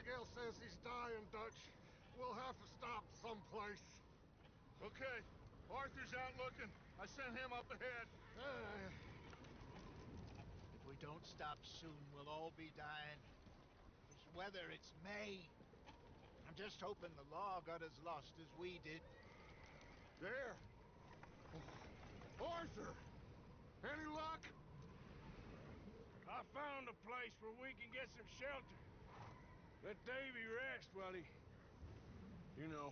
Miguel says he's dying, Dutch. We'll have to stop someplace. Okay. Arthur's out looking. I sent him up ahead. If we don't stop soon, we'll all be dying. This weather, it's May. I'm just hoping the law got as lost as we did. There! Arthur! Any luck? I found a place where we can get some shelter. Let Davy rest while he... You know.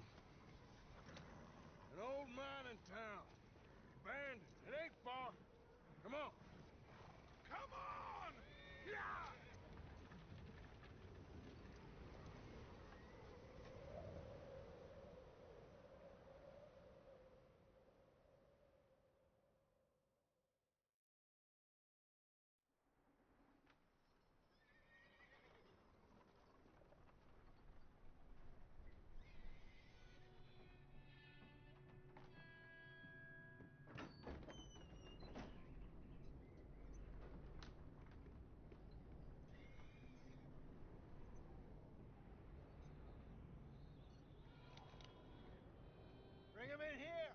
An old mining town. Abandoned. It ain't far. Come on. Come on! Yeah! Bring him in here!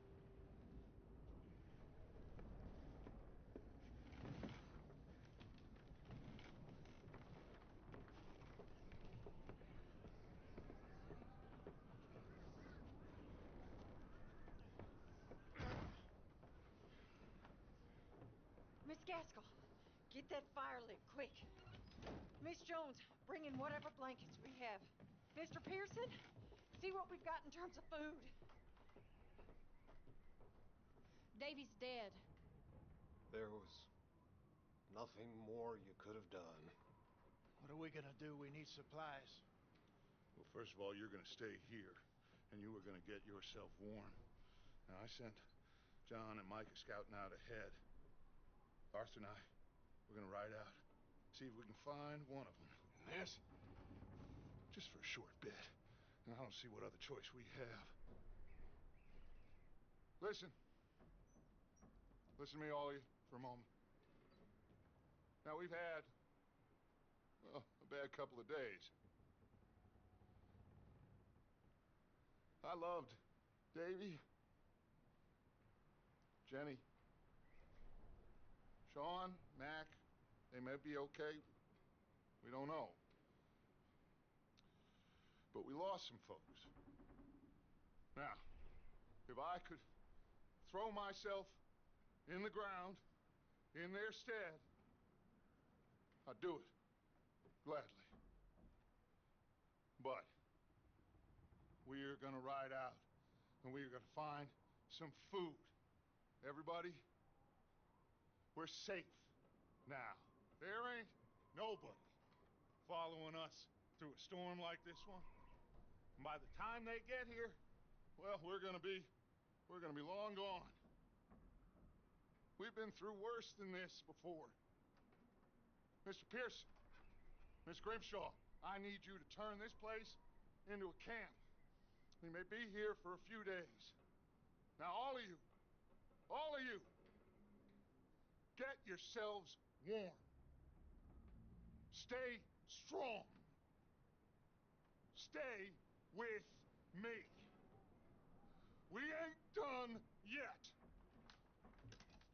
Miss Gaskell, get that fire lit, quick. Miss Jones, bring in whatever blankets we have. Mr. Pearson, see what we've got in terms of food. Davy's dead. There was nothing more you could have done. What are we gonna do? We need supplies. Well, first of all, you're gonna stay here, and you were gonna get yourself warm. Now, I sent John and Micah scouting out ahead. Arthur and I, we're gonna ride out, see if we can find one of them. And this, just for a short bit. And I don't see what other choice we have. Listen. Listen to me, all of you, for a moment. Now, we've had, well, a bad couple of days. I loved Davy, Jenny, Sean, Mac. They may be okay. We don't know. But we lost some folks. Now, if I could throw myself in the ground, in their stead, I'd do it, gladly. But we're gonna ride out, and we're gonna find some food. Everybody, we're safe now. There ain't nobody following us through a storm like this one. And by the time they get here, well, we're gonna be long gone. We've been through worse than this before. Mr. Pearson, Miss Grimshaw, I need you to turn this place into a camp. We may be here for a few days. Now, all of you, get yourselves warm. Stay strong. Stay with me. We ain't done yet.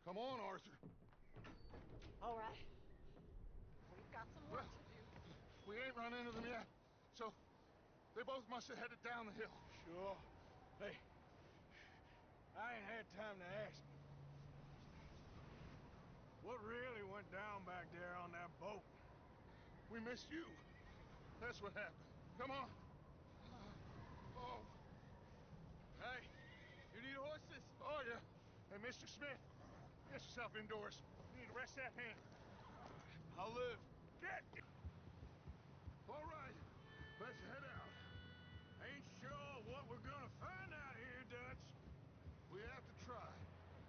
Come on, Arthur. All right. We've got some work to do. We ain't run into them yet, so they both must have headed down the hill. Sure. Hey, I ain't had time to ask. What really went down back there on that boat? We missed you. That's what happened. Come on. Oh. Hey, you need horses? Oh, yeah. Hey, Mr. Smith, get yourself indoors. You need to rest that hand. I'll live. Get! All right, let's head out. Ain't sure what we're gonna find out here, Dutch. We have to try.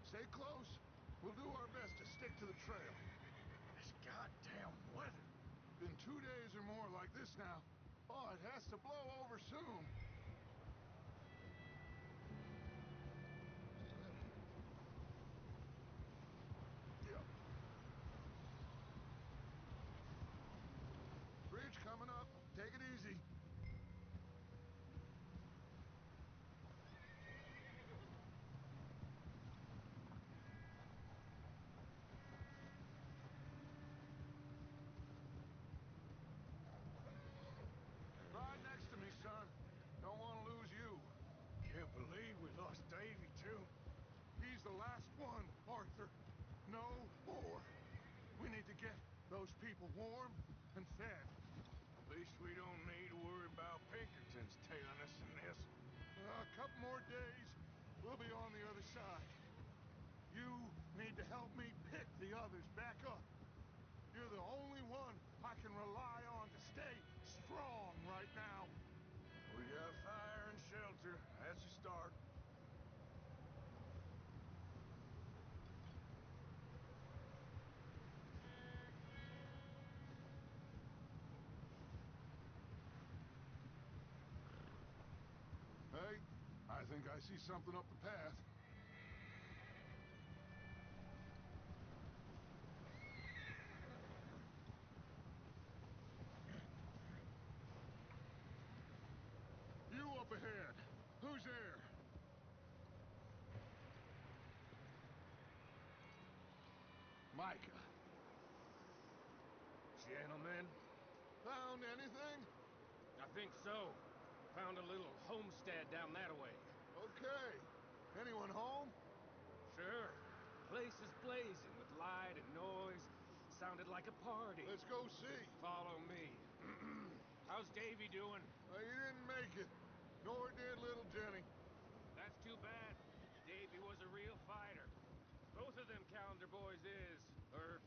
Stay close. We'll do our best to stick to the trail. This goddamn weather. Been 2 days or more like this now. Oh, it has to blow over soon. Yeah. Bridge coming up. Take it easy. the last one, Arthur. No more. We need to get those people warm and fed. At least we don't need to worry about Pinkertons tailing us in this. A couple more days, we'll be on the other side. You need to help me pick the others back up. You're the only one I can rely on to stay strong right now. We got fire and shelter. That's a start. Hey, I think I see something up the path. You up ahead. Who's there? Micah. Gentlemen, Found anything? I think so. Found a little homestead down that way. Okay. Anyone home? Sure. Place is blazing with light and noise. Sounded like a party. Let's go see. Follow me. How's Davy doing? He didn't make it. Nor did little Jenny. That's too bad. Davy was a real fighter. Both of them calendar boys is, or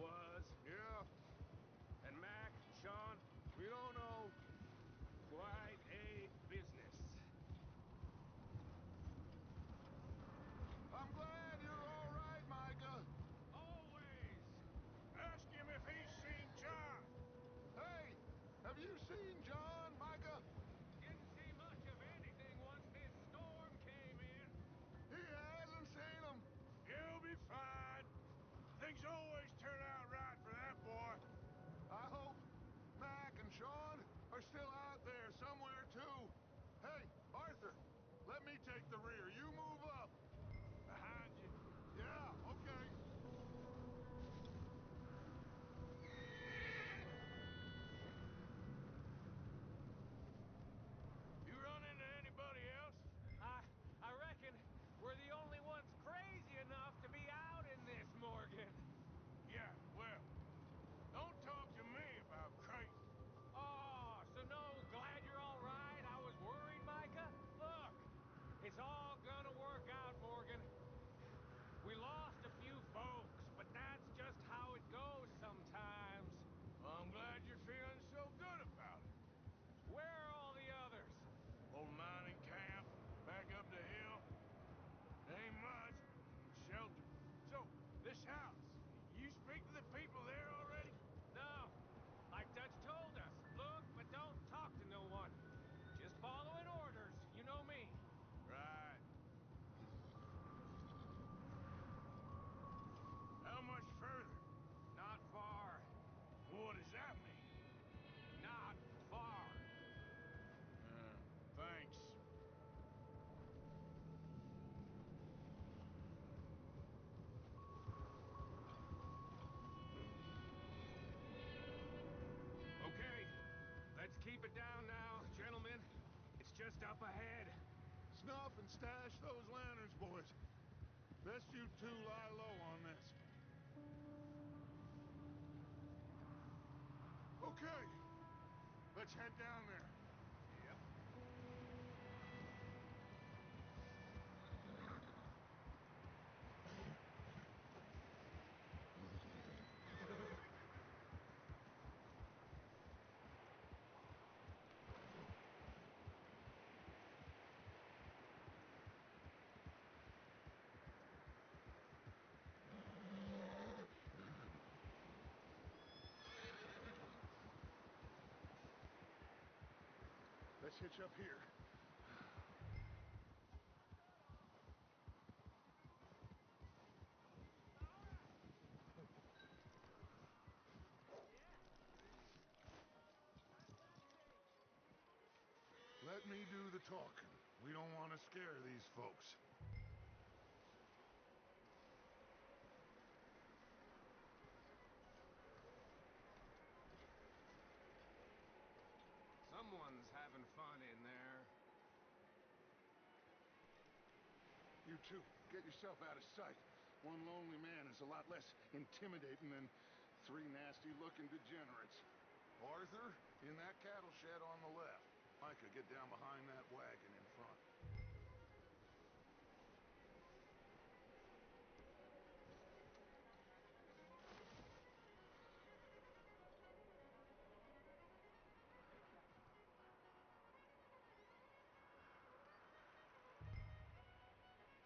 was. Yeah, And Mac, Sean, we don't know. quite a business. I'm glad you're all right, Micah. Always. Ask him if he's seen John. Hey, have you seen John, Micah? Didn't see much of anything once this storm came in. He hasn't seen him. He'll be fine. Things always turn out right for that boy. I hope Mac and Sean are still out there somewhere, too. Hey, Arthur, let me take the rear. You move up. Behind you. Yeah, okay. You run into anybody else? I reckon we're the only ones crazy enough to be out in this, Morgan. Yeah, well, don't talk to me about crazy. Oh, so no, glad you're all right. I was worried, Micah. Look, it's all gonna work out, Morgan. We lost a few folks, but that's just how it goes sometimes. Well, I'm glad you're feeling so good about it. Where are all the others? Old mining camp, back up the hill. Ain't much. Shelter. So, this house, you speak to the people there already? No. Like Dutch told us, look, but don't talk to no one. Just following orders, you know me. Right. How much further? Not far. What does that mean? Not far. Thanks. Okay, let's keep it down now, gentlemen. It's just up ahead. Snuff and stash those lanterns, boys. Best you two lie low on this. Okay, let's head down there. Yep. Let's hitch up here. Let me do the talking. We don't want to scare these folks. Someone's having fun in there. You two, get yourself out of sight. One lonely man is a lot less intimidating than 3 nasty-looking degenerates. Arthur, in that cattle shed on the left. Micah, get down behind that wagon in front.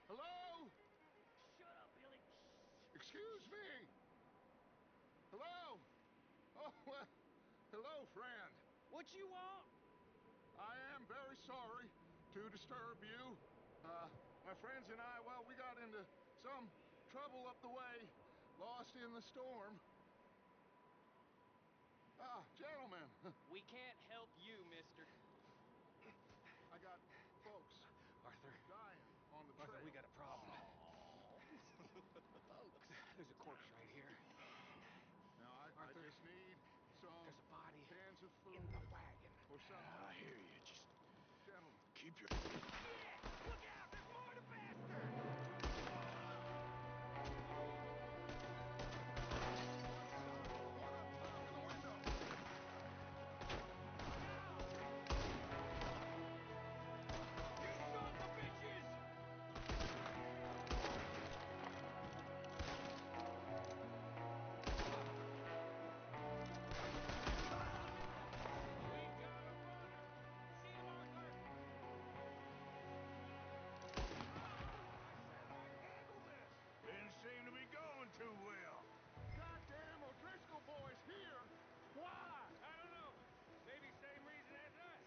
Hello? Shut up, Billy. Excuse me? Hello? Oh, well, hello, friend. What you want? I am very sorry to disturb you. My friends and I, well, we got into some trouble up the way, lost in the storm. Ah, gentlemen. We can't help you, mister. I got folks Arthur. dying on the trail. Arthur, we got a problem. Folks, there's a corpse right here. Now, I Arthur, just need some there's a body cans of food in the wagon. or something. I hear you. Just Gentlemen. keep your... Look out! There's more to bastard! Didn't seem to be going too well. Goddamn O'Driscoll boys here! Why? I don't know. Maybe same reason as us.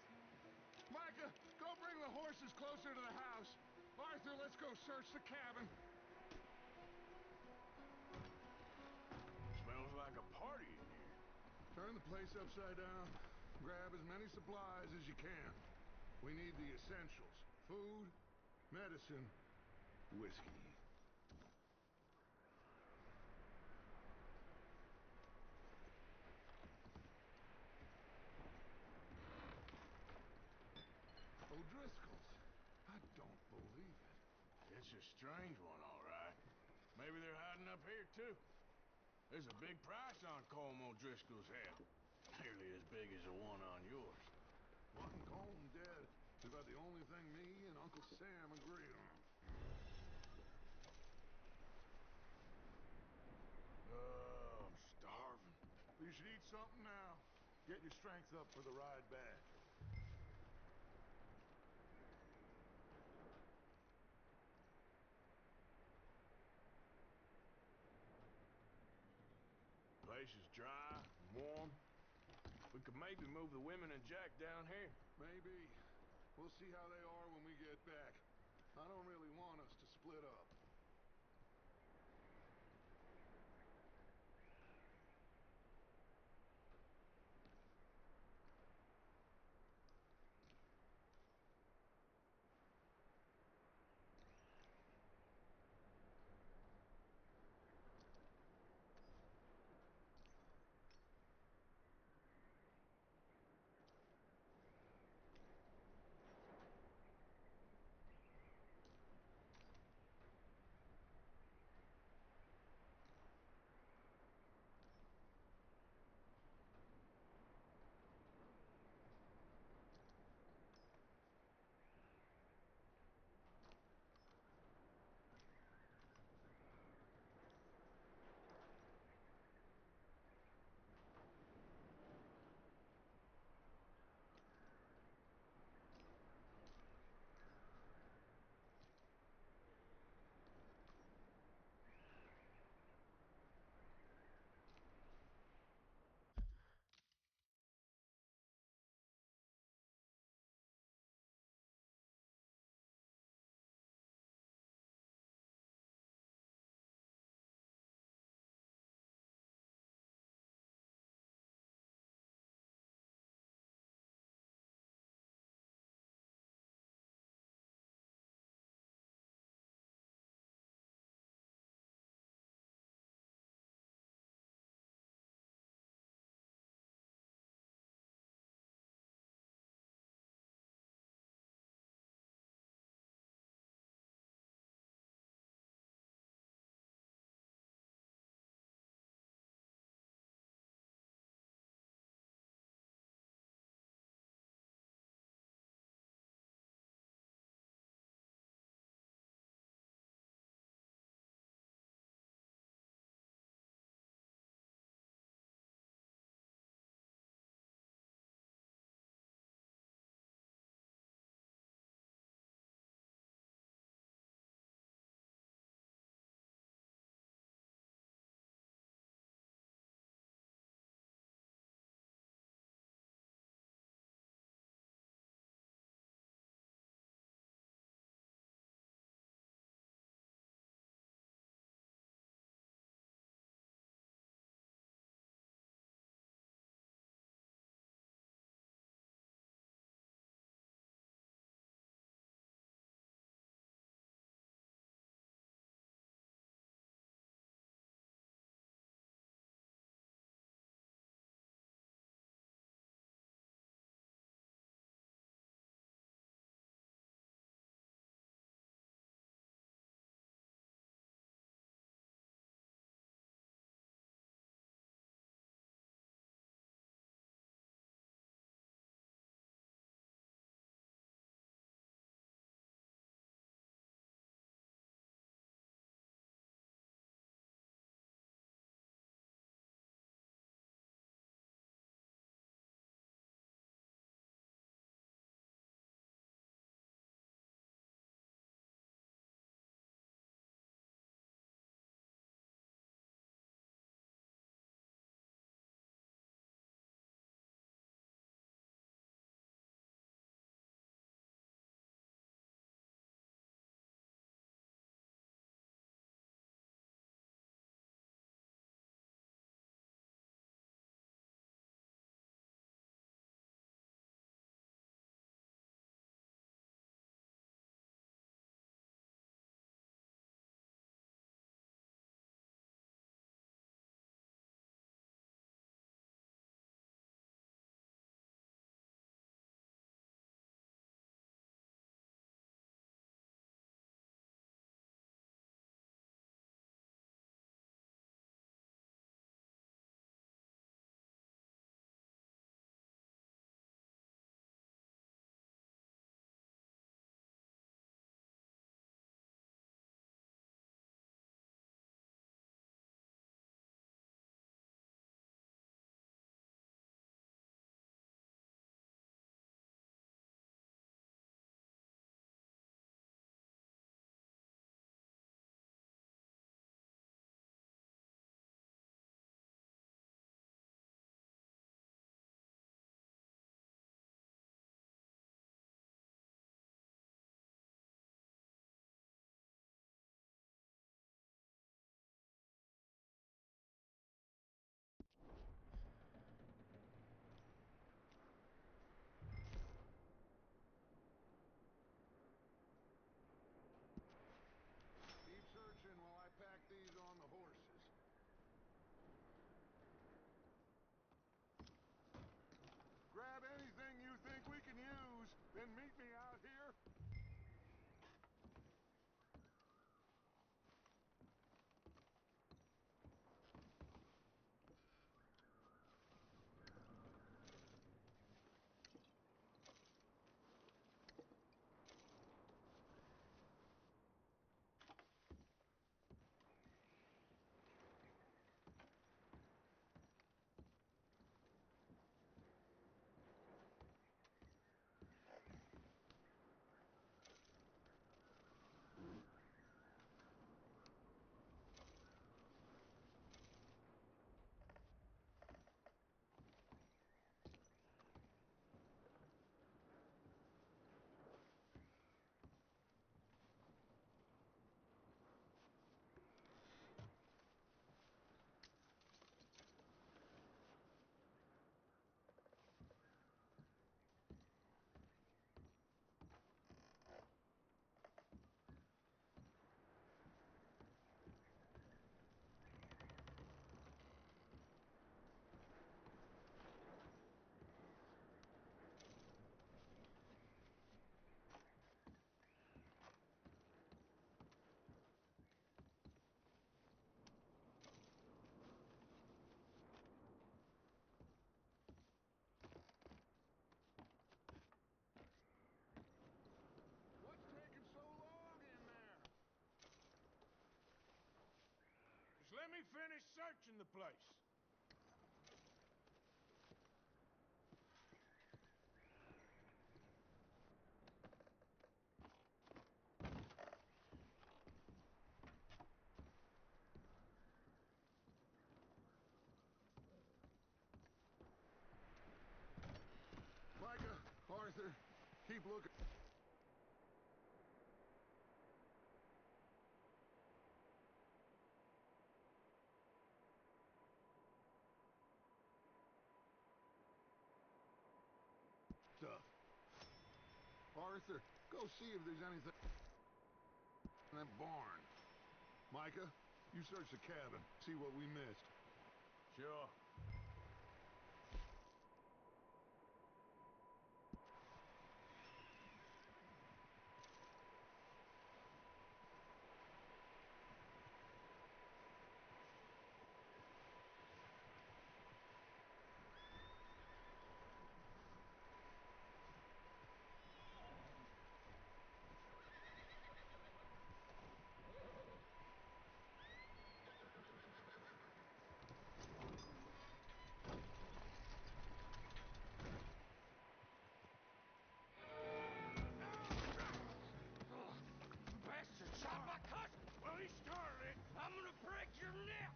Micah, go bring the horses closer to the house. Arthur, let's go search the cabin. Smells like a party in here. Turn the place upside down. Grab as many supplies as you can. We need the essentials. Food, medicine, whiskey. O'Driscoll's. I don't believe it. It's a strange one, all right. Maybe they're hiding up here, too. There's a big price on Colm O'Driscoll's head. Nearly as big as the one on yours. One Colm dead is about the only thing me and Uncle Sam agree on. Oh, I'm starving. You should eat something now. Get your strength up for the ride back. Place is dry and warm. We could maybe move the women and Jack down here. Maybe. We'll see how they are when we get back. I don't really want us to split up. the place. Micah, Arthur, keep looking. Stuff. Arthur, go see if there's anything in that barn. Micah, you search the cabin, see what we missed. Sure. Bastard shot my cousin! Well, he started it. I'm gonna break your neck!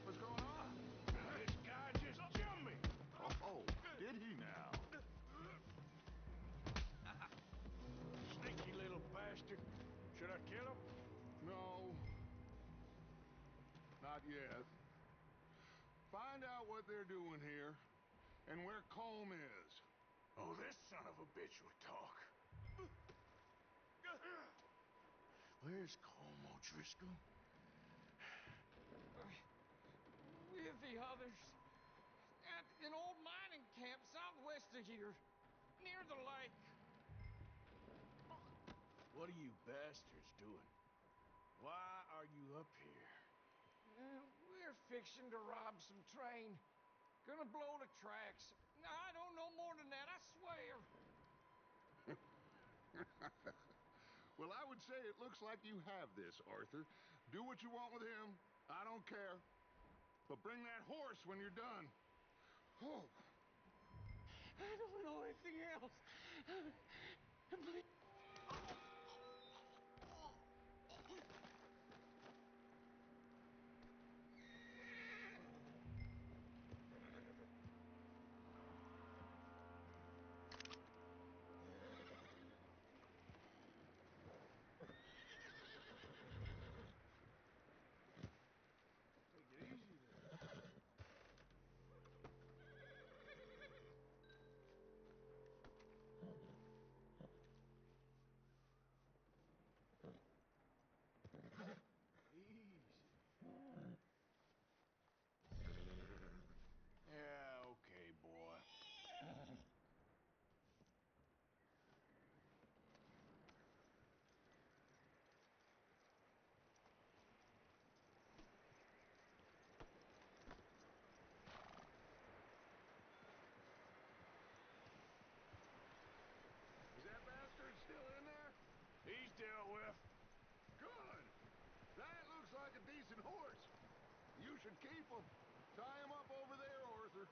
What's going on? This guy just jumped me! Oh, did he now? Sneaky little bastard. Should I kill him? No. Not yet. Find out what they're doing here, and where Colm is. Oh, this son of a bitch will talk. Where's Colm O'Driscoll? With the others. At an old mining camp southwest of here. Near the lake. What are you bastards doing? Why are you up here? We're fixing to rob some train. Gonna blow the tracks. I don't know more than that, I swear. Well, I would say it looks like you have this, Arthur. Do what you want with him. I don't care. But bring that horse when you're done. Oh. I don't know anything else. Please. Take it easy there. Easy. Yeah, okay, boy. Is that bastard still in there? He's dealt with. Good. That looks like a decent horse. You should keep him. Tie him up over there, Arthur.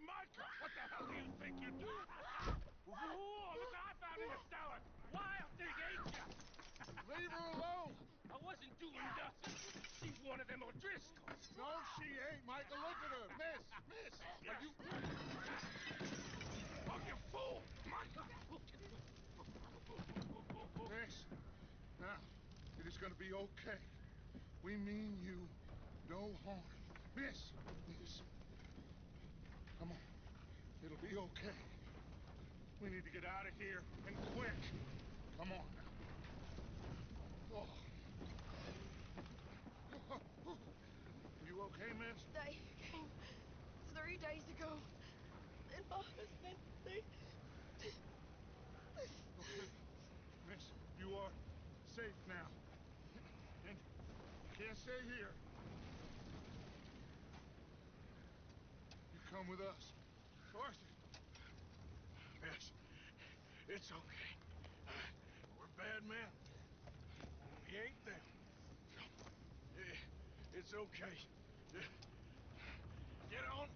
Micah, what the hell do you think you're doing? Whoa, look what I found in the cellar. Wild thing, ain't ya? Leave her alone! I wasn't doing nothing. She's one of them O'Driscolls. No, she ain't, Micah. Look at her. Miss, are you... Oh, you fool! Micah! Miss, now, it is gonna be okay. We mean you no harm. Miss, come on. It'll be okay. We need to get out of here, and quick. Come on now. Oh. You okay, miss? They came 3 days ago. And my husband, they... Okay. Miss, you are safe now. And can't stay here. You come with us. Arthur. Yes, it's okay. We're bad men. We ain't them. It's okay. Get on.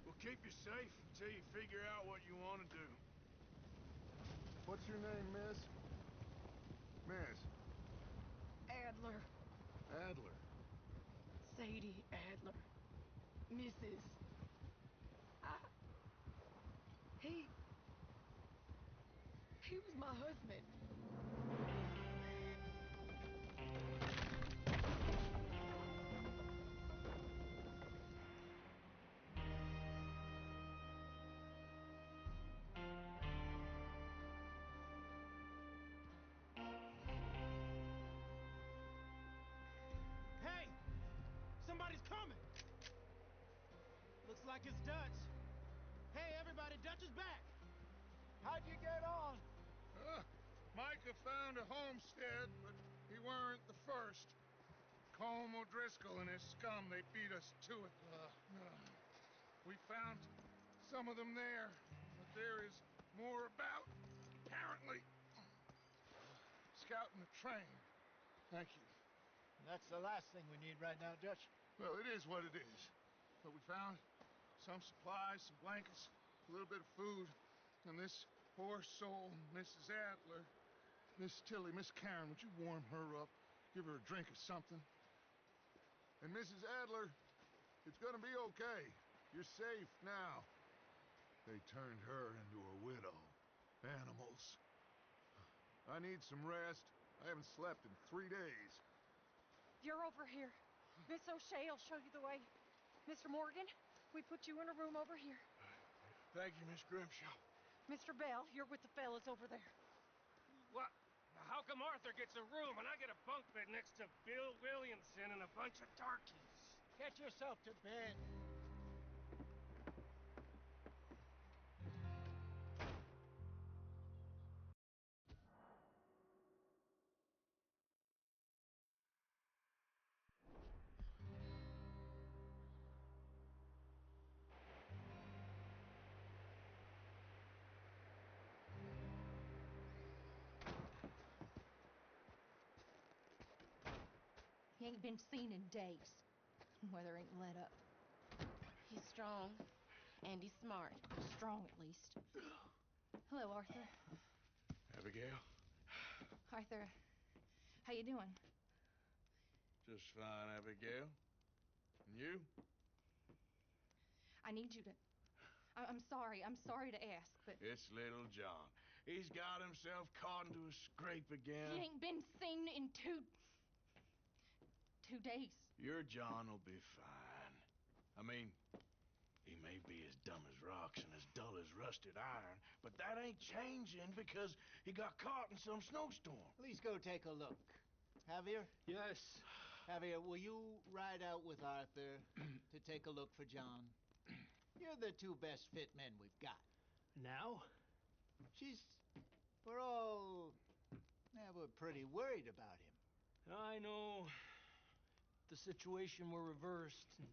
We'll keep you safe until you figure out what you want to do. What's your name, miss? Miss. Adler. Adler. Sadie Adler. Mrs. He was my husband. Hey! Somebody's coming! Looks like it's Dutch. Hey, everybody, Dutch is back! How'd you get on? Micah found a homestead, but he weren't the first. Colm O'Driscoll and his scum, they beat us to it. We found some of them there, but there is more about, apparently. Scouting the train. Thank you. That's the last thing we need right now, Dutch. Well, it is what it is. But we found some supplies, some blankets, a little bit of food, and this poor soul, Mrs. Adler, Miss Tilly, Miss Karen, would you warm her up? Give her a drink or something? And Mrs. Adler, it's gonna be okay. You're safe now. They turned her into a widow. Animals. I need some rest. I haven't slept in 3 days. You're over here. Miss O'Shea will show you the way. Mr. Morgan, we put you in a room over here. Thank you, Miss Grimshaw. Mr. Bell, you're with the fellas over there. What? How come Arthur gets a room and I get a bunk bed next to Bill Williamson and a bunch of darkies? Get yourself to bed. He ain't been seen in days. Weather ain't let up. He's strong, and he's smart. Strong, at least. Hello, Arthur. Abigail? Arthur, how you doing? Just fine, Abigail. And you? I need you to... I'm sorry to ask, but... It's little John. He's got himself caught into a scrape again. He ain't been seen in 2 days. Your John will be fine. I mean, he may be as dumb as rocks and as dull as rusted iron, but that ain't changing because he got caught in some snowstorm. Please go take a look. Javier? Yes. Javier, will you ride out with Arthur to take a look for John? You're the 2 best fit men we've got. Now? We're pretty worried about him. I know the situation were reversed and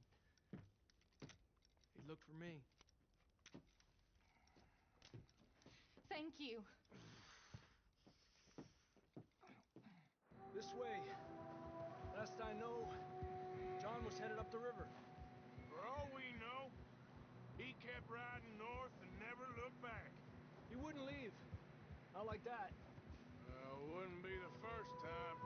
he looked for me. Thank you. This way. Last I know, John was headed up the river. For all we know, he kept riding north and never looked back. He wouldn't leave. Not like that. Wouldn't be the first time.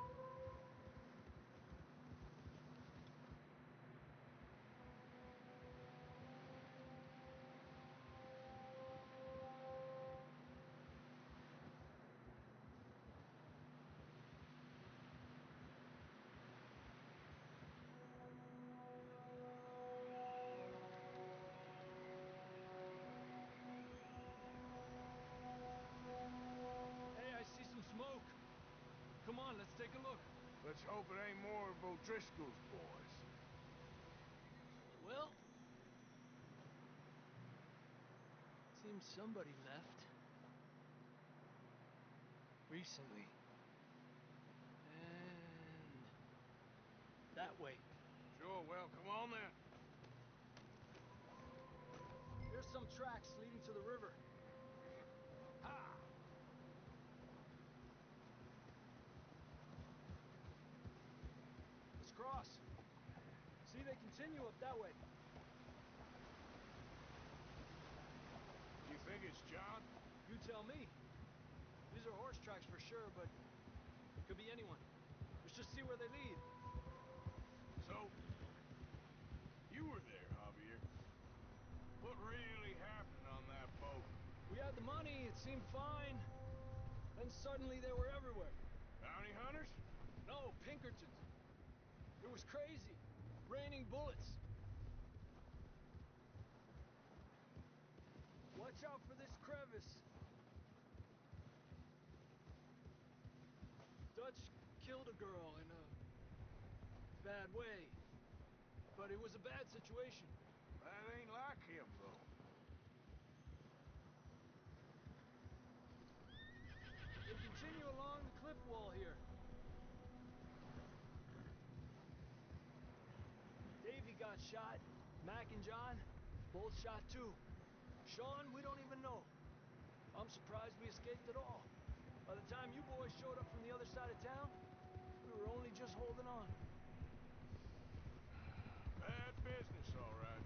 Hey, I see some smoke. Come on, let's take a look. Let's hope it ain't more of O'Driscoll's boys. Well, seems somebody left. Recently. And way. Sure, well, come on then. There's some tracks leading to the river. Ha! Let's cross. See, they continue up that way. You think it's John? You tell me. These are horse tracks for sure, but it could be anyone. Let's just see where they lead. So, you were there, Javier. What really happened on that boat? We had the money, it seemed fine. Then suddenly they were everywhere. Bounty hunters? No, Pinkertons. It was crazy. Raining bullets. Watch out for this crevice. Dutch killed a girl in a bad way. But it was a bad situation. That ain't like him, though. They continue along the cliff wall here. Davey got shot. Mac and John, both shot too. Sean, we don't even know. I'm surprised we escaped at all. By the time you boys showed up from the other side of town, we were only just holding on. Bad business, all right.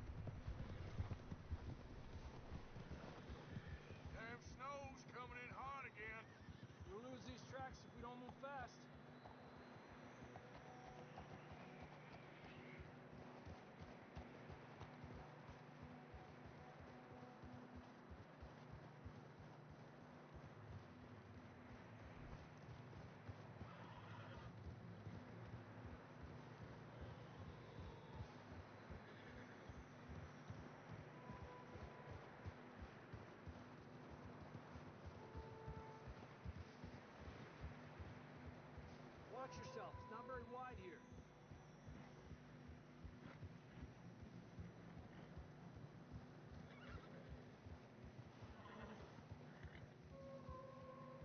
Damn snow's coming in hard again. We'll lose these tracks if we don't move fast. Watch yourself. It's not very wide here.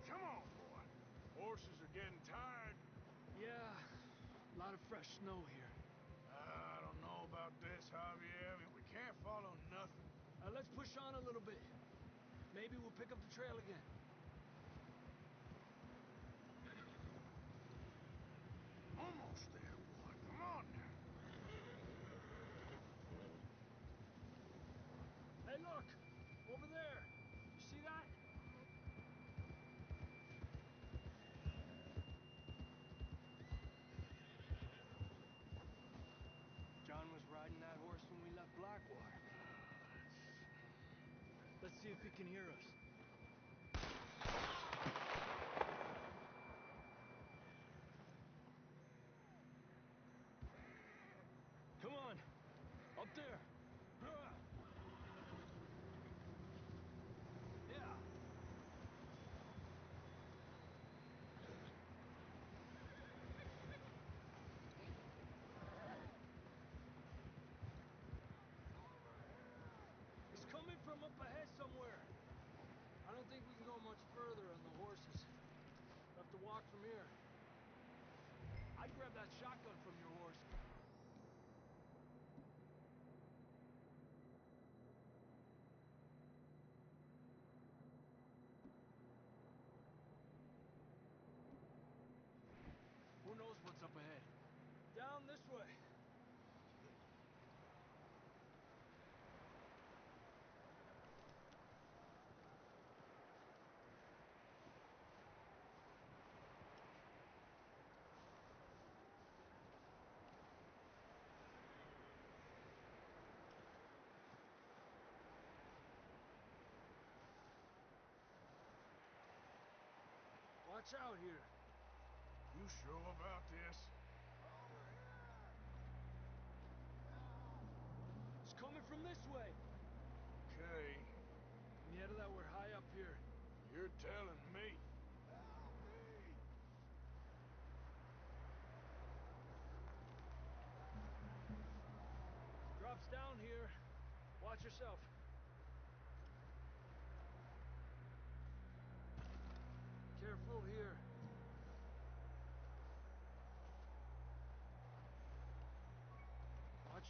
Come on, boy. Horses are getting tired. Yeah, a lot of fresh snow here. I don't know about this, Javier. I mean, we can't follow nothing. Let's push on a little bit. Maybe we'll pick up the trail again. Almost there, boy. Come on now. Hey, look! Over there! You see that? John was riding that horse when we left Blackwater. Let's see if he can hear us. Come on! Up there! Yeah! He's coming from up ahead somewhere. I don't think we can go much further on the horses. We'll have to walk from here. I'd grab that shotgun from your horse. Who knows what's up ahead? Down this way. Watch out here. You sure about this? It's coming from this way. Okay. Can you handle that? We're high up here. You're telling me. Drops down here. Watch yourself. Careful here.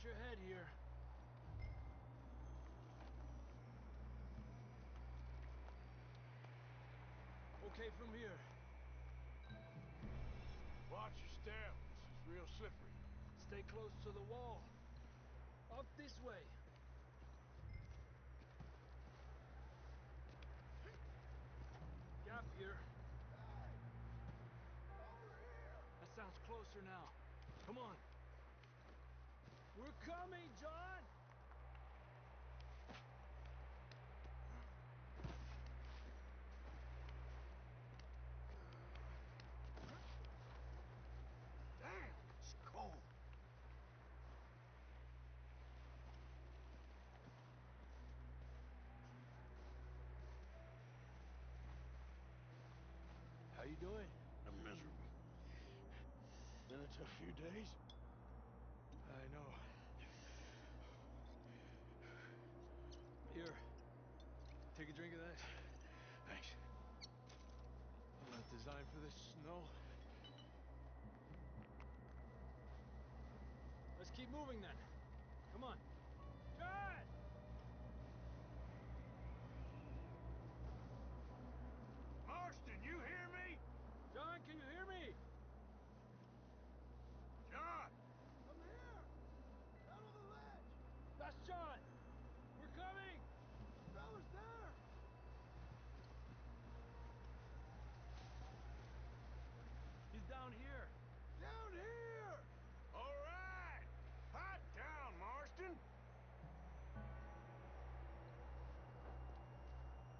Watch your head here. Okay, from here. Watch your step. This is real slippery. Stay close to the wall. Up this way. Gap here. That sounds closer now. Come on. We're coming, John! Damn, it's cold. How you doing? I'm miserable. Been a tough few days. I know. Here. Take a drink of that. Thanks. I'm not designed for this snow. Let's keep moving then. Come on. John! Marston, you hear me? John, can you hear me? John! I'm here! Down on the ledge! That's John! We're coming! The fella's there! He's down here! Down here! All right! Hot down, Marston!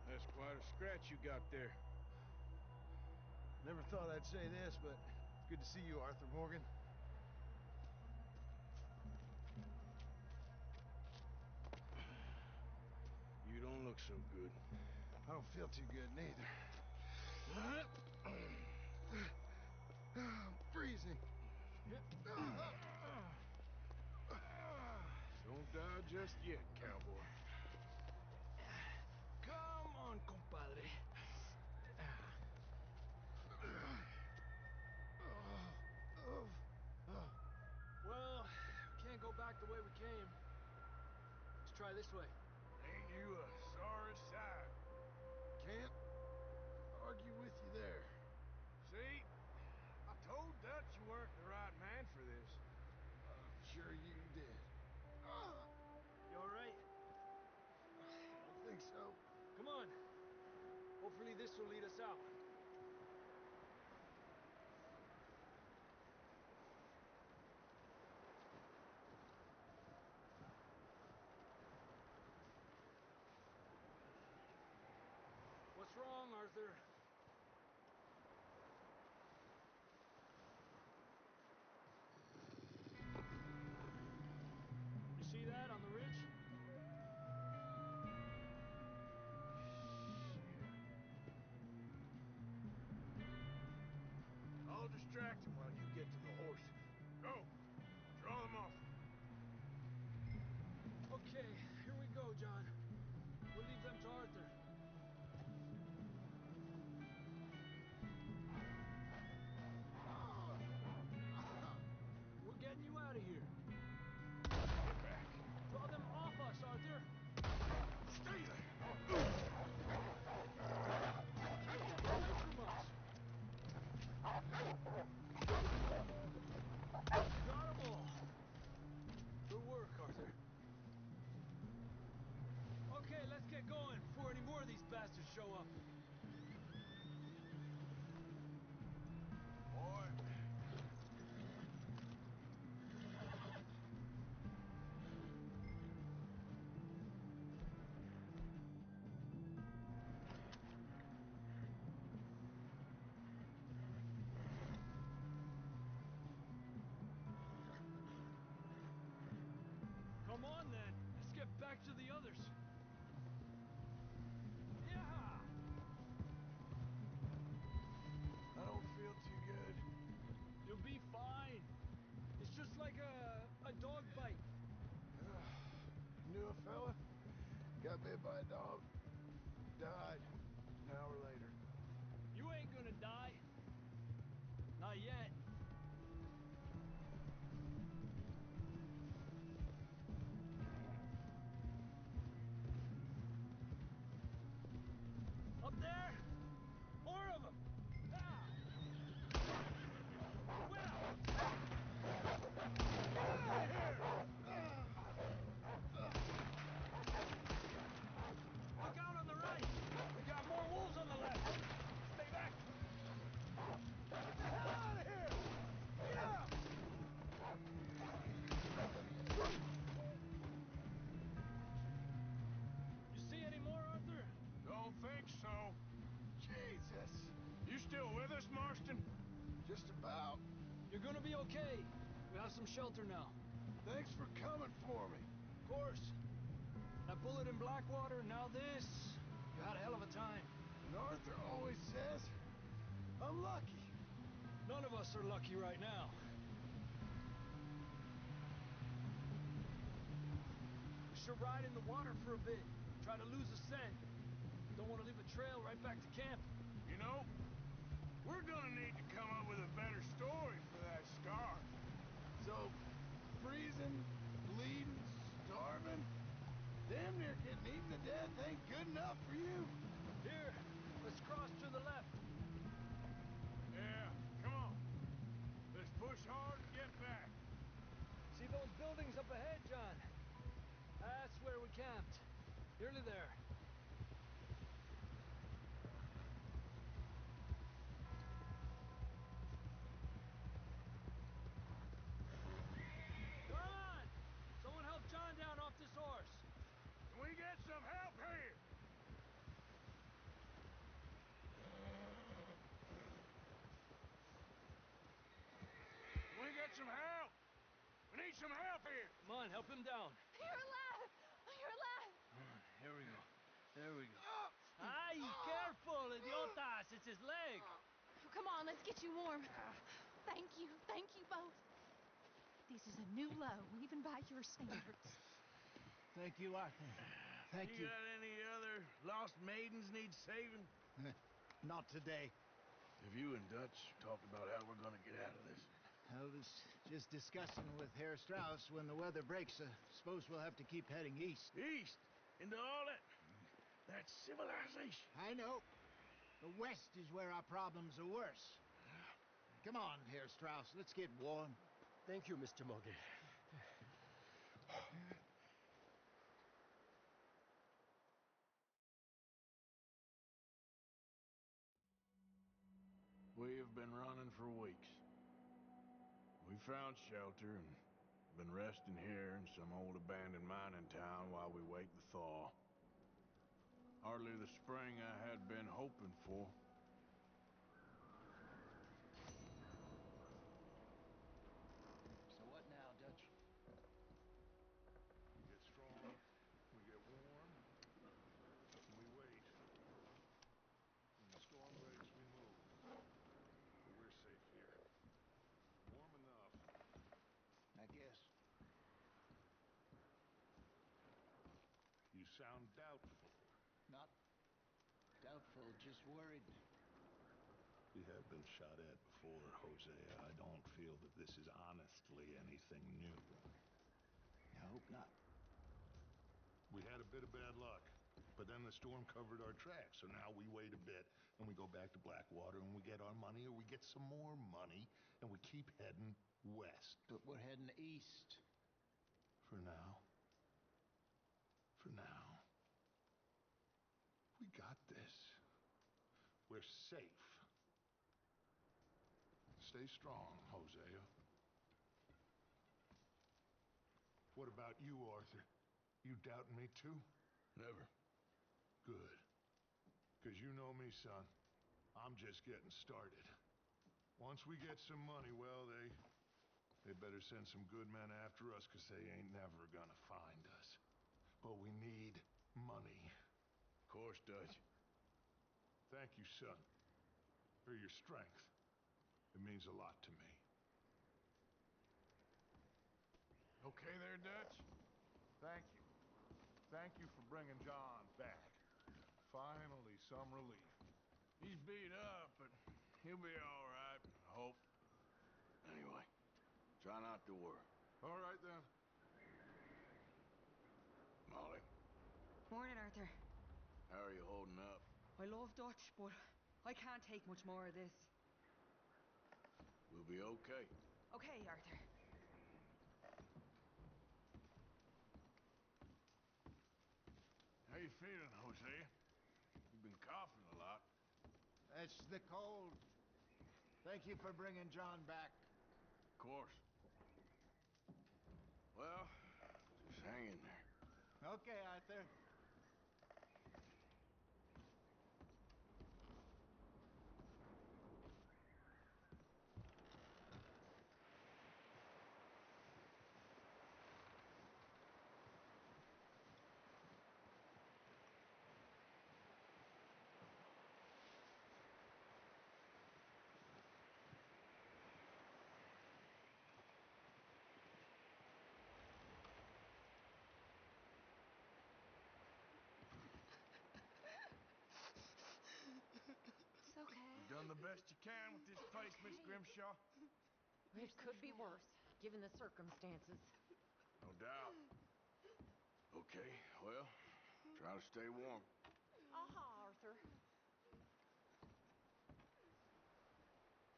That's quite a scratch you got there. Never thought I'd say this, but good to see you, Arthur Morgan. You don't look so good. I don't feel too good, neither. I'm freezing. Don't die just yet, cowboy. Come on, compadre. Well, we can't go back the way we came. Let's try this way. Ain't you a sorry sight? Can't argue with you there. See? I told Dutch you weren't the right man for this. I'm sure you did. You all right? I think so. Come on. Hopefully this will lead us out. What's wrong, Arthur? You see that on the ridge? I'll distract him while you get to the horses. Go! Draw them off. Okay, here we go, John. We'll leave them to Arthur. We're getting you out of here. Get back. Draw them off us, Arthur. Stay there. Get away from us. Got them all. Good work, Arthur. Okay, let's get going before any more of these bastards show up. Boy. Come on, then. Let's get back to the others. Yeah! I don't feel too good. You'll be fine. It's just like a dog bite. Knew a fella? Got bit by a dog. Died an hour later. You ain't gonna die. Not yet. still with us, Marston? Just about. You're gonna be okay. We have some shelter now. Thanks for coming for me. Of course. That bullet in Blackwater, now this. You had a hell of a time. And Arthur always says I'm lucky. None of us are lucky right now. We should ride in the water for a bit. Try to lose a scent. Don't want to leave a trail right back to camp. You know, we're gonna need to come up with a better story for that scar. So, freezing, bleeding, starving, damn near getting eaten to death ain't good enough for you? Here, let's cross to the left. Yeah, come on. Let's push hard and get back. See those buildings up ahead, John? That's where we camped. Nearly there. Come on! Someone help John down off this horse. Can we get some help here? Can we get some help? We need some help here. Come on, help him down. You're alive! You're alive! Come on, here we go. There we go. Ay, careful, idiotas! It's his leg. Come on, let's get you warm. Thank you both. This is a new low, even by your standards. Thank you, Arthur. Thank you. You got any other lost maidens need saving? Not today. Have you and Dutch talked about how we're gonna get out of this? I was just discussing with Herr Strauss when the weather breaks. Suppose we'll have to keep heading east. East? Into all that civilization? I know. The west is where our problems are worse. Come on, Herr Strauss, let's get warm. Thank you, Mr. Mogul. We have been running for weeks. We found shelter and been resting here in some old abandoned mining town while we wait the thaw. Hardly the spring I had been hoping for. So what now, Dutch? We get strong, we get warm, and we wait. When the storm breaks, we move. But we're safe here. Warm enough. I guess. You sound doubtful. Not doubtful, just worried. We have been shot at before, Hosea. I don't feel that this is honestly anything new. I hope not. We had a bit of bad luck, but then the storm covered our tracks, so now we wait a bit, and we go back to Blackwater, and we get our money, or we get some more money, and we keep heading west. But we're heading east. For now. For now. We got this. We're safe. Stay strong, Hosea. What about you, Arthur? You doubting me too? Never. Good. 'Cause you know me, son. I'm just getting started. Once we get some money, well, they better send some good men after us, 'cause they ain't never gonna find us. But we need money. Of course, Dutch. Thank you, son, for your strength. It means a lot to me. Okay there, Dutch? Thank you. Thank you for bringing John back. Finally, some relief. He's beat up, but he'll be all right, I hope. Anyway, try not to worry. All right, then. Molly, Morning, Arthur. how are you holding up? I love Dutch, but I can't take much more of this. We'll be okay. Okay, Arthur. How you feeling, Hosea? You've been coughing a lot. That's the cold. Thank you for bringing John back. Of course. Well, just hang in there. Okay, Arthur. the best you can with this place, Miss Grimshaw? It could be worse, given the circumstances. No doubt. Okay, well, try to stay warm. Aha, Arthur.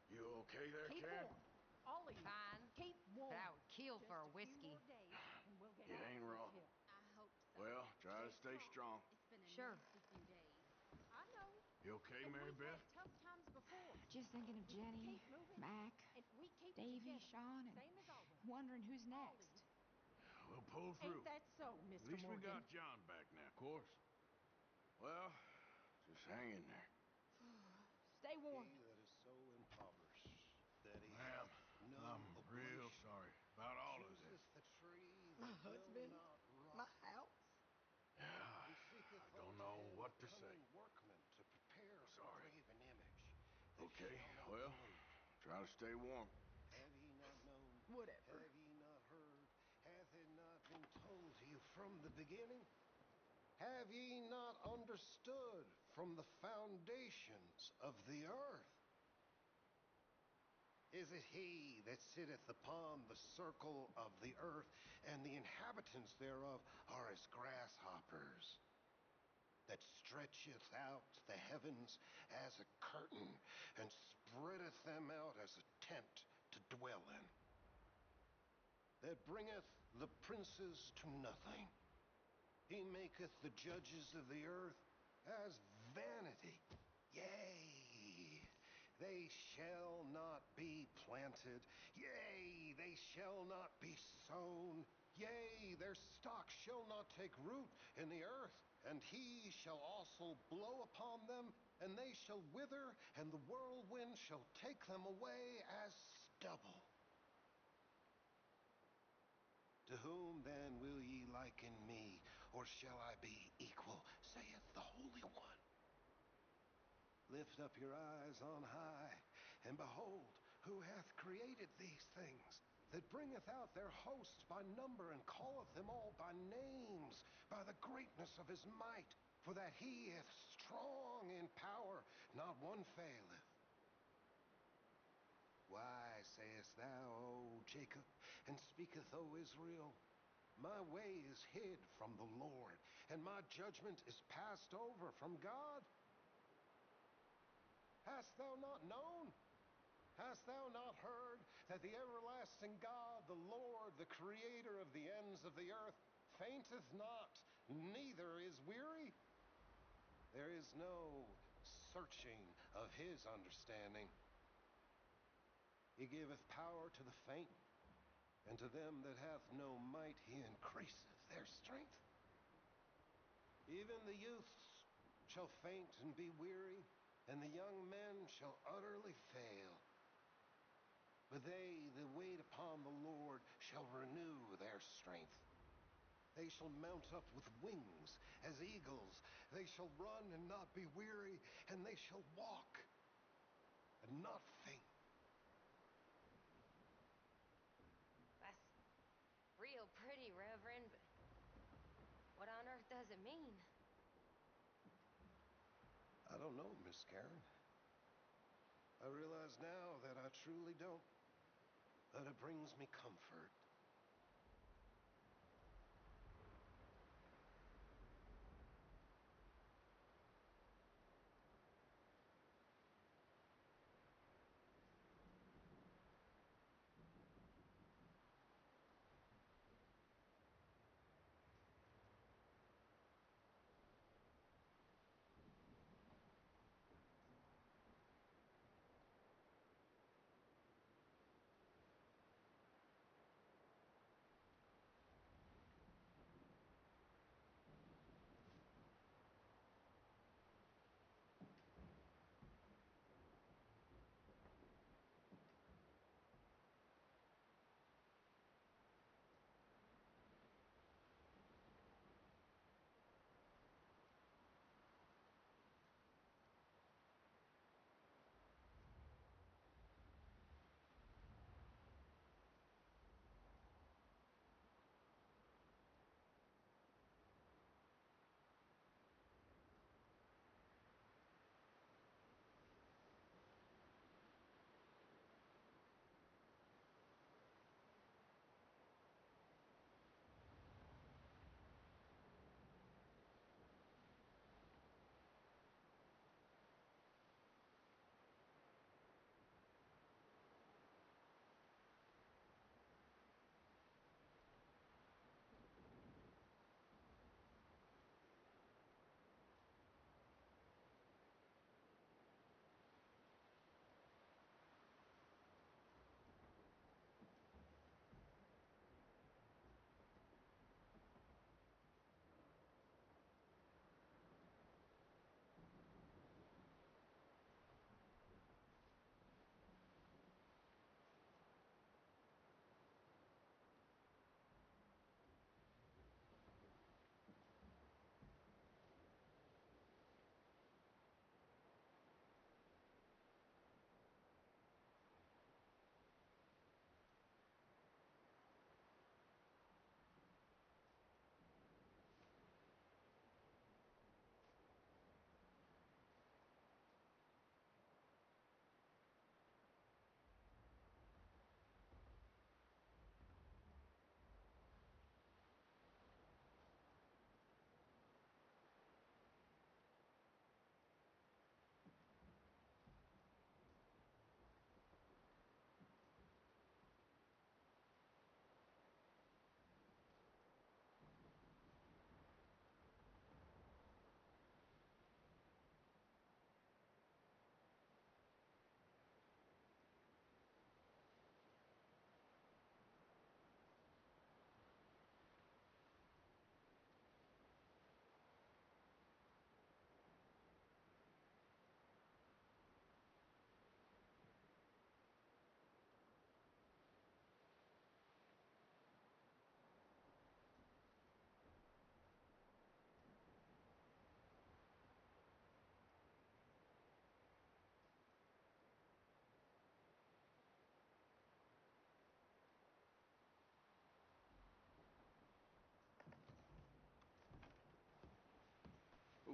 You okay there, Keep Karen? warm. Ollie, Fine. keep warm. But I would kill Just for a few whiskey. more days, and we'll get You out of ain't this wrong. hill. I hope so. Well, try to stay strong. It's been a Sure. nasty few days. I know. You okay, And Mary we've Beth? had tough times before. Just thinking of We Jenny, keep moving, Mac, and we keep it Davy, together, Sean, and same as always. wondering who's next. Always. We'll pull through. Ain't that so, Mr. At least Morgan? we got John back now, of course. Well, just hang in there. Stay warm. He that is so impoverished that he Ma'am, hath no I'm real oblation sorry about all of this. chooseth the tree My that will husband, not rot. my house. Yeah, He seeketh I don't unto know him what a to say. cunning workman to prepare the Sorry. graven image. that Okay, shall not well, be moved. try to stay warm. Have ye not known? Whatever. Have ye not heard? Hath it not been told to you from the beginning? Have ye not understood from the foundations of the earth? Is it he that sitteth upon the circle of the earth, and the inhabitants thereof are as grasshoppers, that stretcheth out the heavens as a curtain, and spreadeth them out as a tent to dwell in, that bringeth the princes to nothing? He maketh the judges of the earth as vanity. Yea, they shall not be planted. Yea, they shall not be sown. Yea, their stock shall not take root in the earth. And he shall also blow upon them, and they shall wither, and the whirlwind shall take them away as stubble. To whom then will ye liken me, or shall I be equal, saith the Holy One? Lift up your eyes on high, and behold, who hath created these things, that bringeth out their host by number, and calleth them all by names, by the greatness of his might, for that he is strong in power, not one faileth. Why sayest thou, O Jacob, and speaketh, O Israel? My way is hid from the Lord, and my judgment is passed over from God. Hast thou not known? Hast thou not heard that the everlasting God, the Lord, the creator of the ends of the earth, fainteth not, neither is weary? There is no searching of his understanding. He giveth power to the faint, and to them that hath no might he increaseth their strength. Even the youths shall faint and be weary, and the young men shall utterly fail. But they that wait upon the Lord shall renew their strength. They shall mount up with wings as eagles. They shall run and not be weary, and they shall walk and not faint. That's real pretty, Reverend, but what on earth does it mean? I don't know, Miss Karen. I realize now that I truly don't. But it brings me comfort.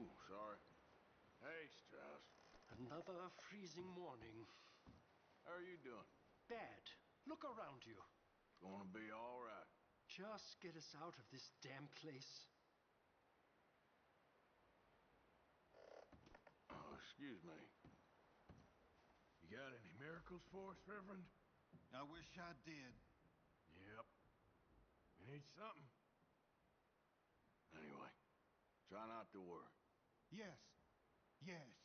Ooh, sorry. Hey, Strauss. Another freezing morning. How are you doing? Bad. Look around you. Gonna be all right. Just get us out of this damn place. Oh, excuse me. You got any miracles for us, Reverend? I wish I did. Yep. We need something. Anyway, try not to worry. Yes. Yes.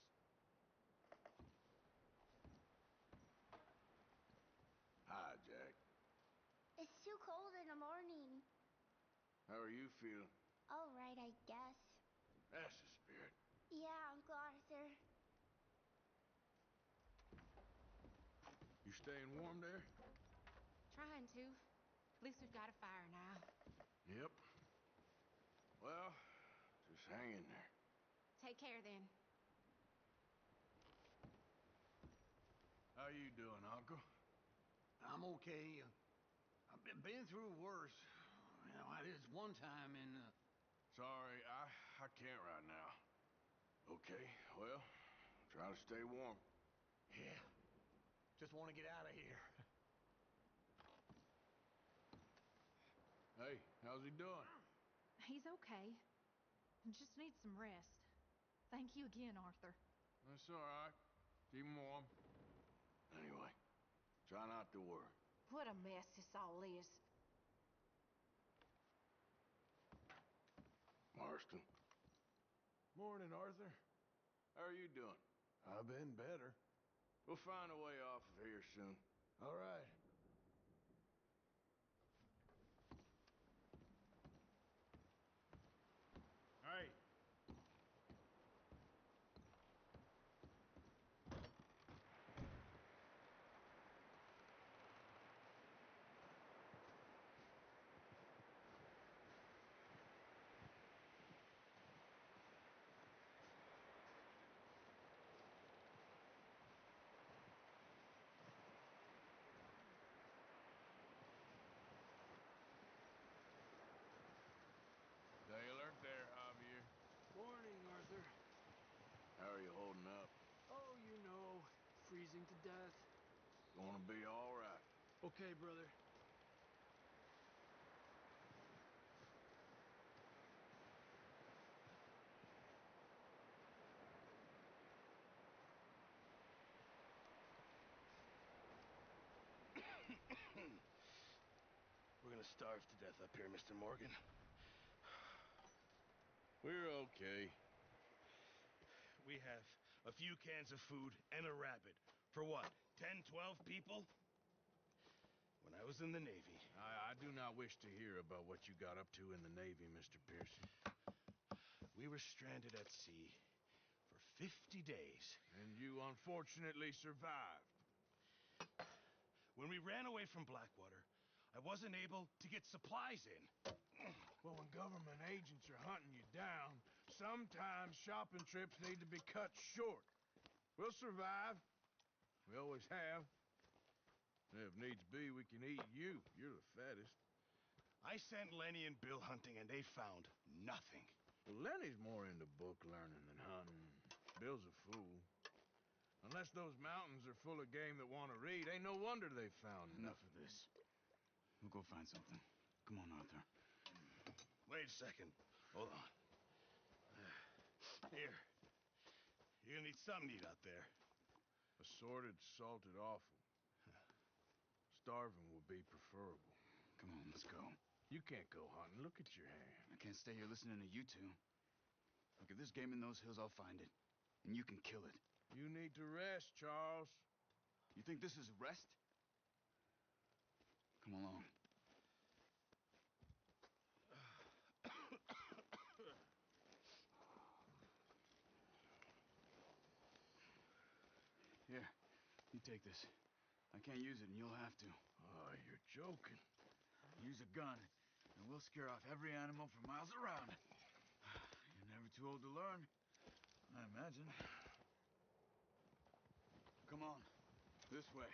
Hi, Jack. It's too cold in the morning. How are you feeling? All right, I guess. That's the spirit. Yeah, Uncle Arthur. You staying warm there? Trying to. At least we've got a fire now. Yep. Well, just hang in there. Take care then. How you doing, Uncle? I'm okay. I've been through worse. You know, I did one time in... Sorry, I can't right now. Okay, well, try to stay warm. Yeah. Just want to get out of here. Hey, how's he doing? He's okay. Just needs some rest. Thank you again, Arthur. That's all right. Keep him warm. Anyway, try not to worry. What a mess this all is. Marston. Morning, Arthur. How are you doing? I've been better. We'll find a way off of here soon. All right. Hey. They alert there, Javier. Morning, Arthur. How are you holding up? Oh, you know, freezing to death. Gonna be all right. Okay, brother. We're gonna starve to death up here, Mr. Morgan. We're okay. We have a few cans of food and a rabbit. For what, 10, 12 people? When I was in the Navy... I do not wish to hear about what you got up to in the Navy, Mr. Pearson. We were stranded at sea for 50 days. And you unfortunately survived. When we ran away from Blackwater, I wasn't able to get supplies in. Well, when government agents are hunting you down, sometimes shopping trips need to be cut short. We'll survive. We always have. If needs be, we can eat you. You're the fattest. I sent Lenny and Bill hunting, and they found nothing. Well, Lenny's more into book learning than hunting. Bill's a fool. Unless those mountains are full of game that want to read, ain't no wonder they found Enough of this. We'll go find something. Come on, Arthur. Wait a second. Hold on. Here. You're gonna need something to eat out there. Assorted, salted offal. Starving would be preferable. Come on, let's go. You can't go hunting. Look at your hand. I can't stay here listening to you two. Look, if there's game in those hills, I'll find it. And you can kill it. You need to rest, Charles. You think this is rest? Come along. Here, you take this. I can't use it, and you'll have to. Oh, you're joking. Use a gun, and we'll scare off every animal for miles around. You're never too old to learn, I imagine. Come on, this way.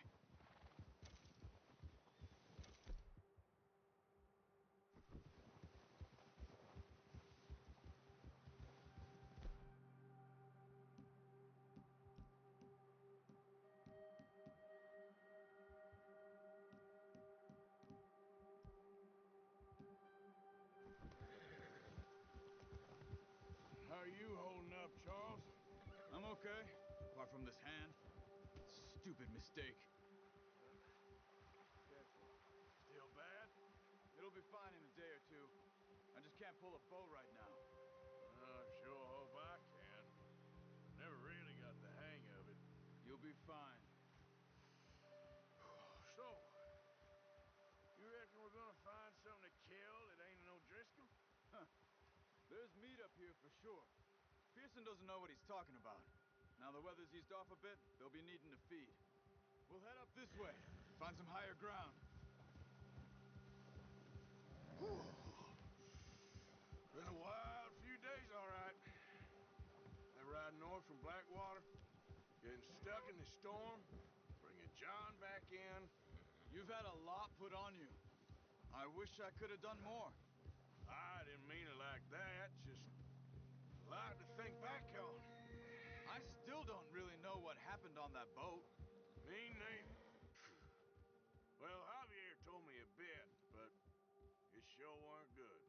okay? Apart from this hand? Stupid mistake. Careful. Still bad? It'll be fine in a day or two. I just can't pull a bow right now. Sure hope I can. Never really got the hang of it. You'll be fine. So, you reckon we're gonna find something to kill that ain't no Driscoll? Huh. There's meat up here for sure. Pearson doesn't know what he's talking about. Now the weather's eased off a bit, they'll be needing to feed. We'll head up this way, find some higher ground. Been a wild few days, all right. That ride north from Blackwater, getting stuck in the storm, bringing John back in. You've had a lot put on you. I wish I could have done more. I didn't mean it like that, just a lot to think back on. I still don't really know what happened on that boat. Me neither. Well, Javier told me a bit, but it sure weren't good.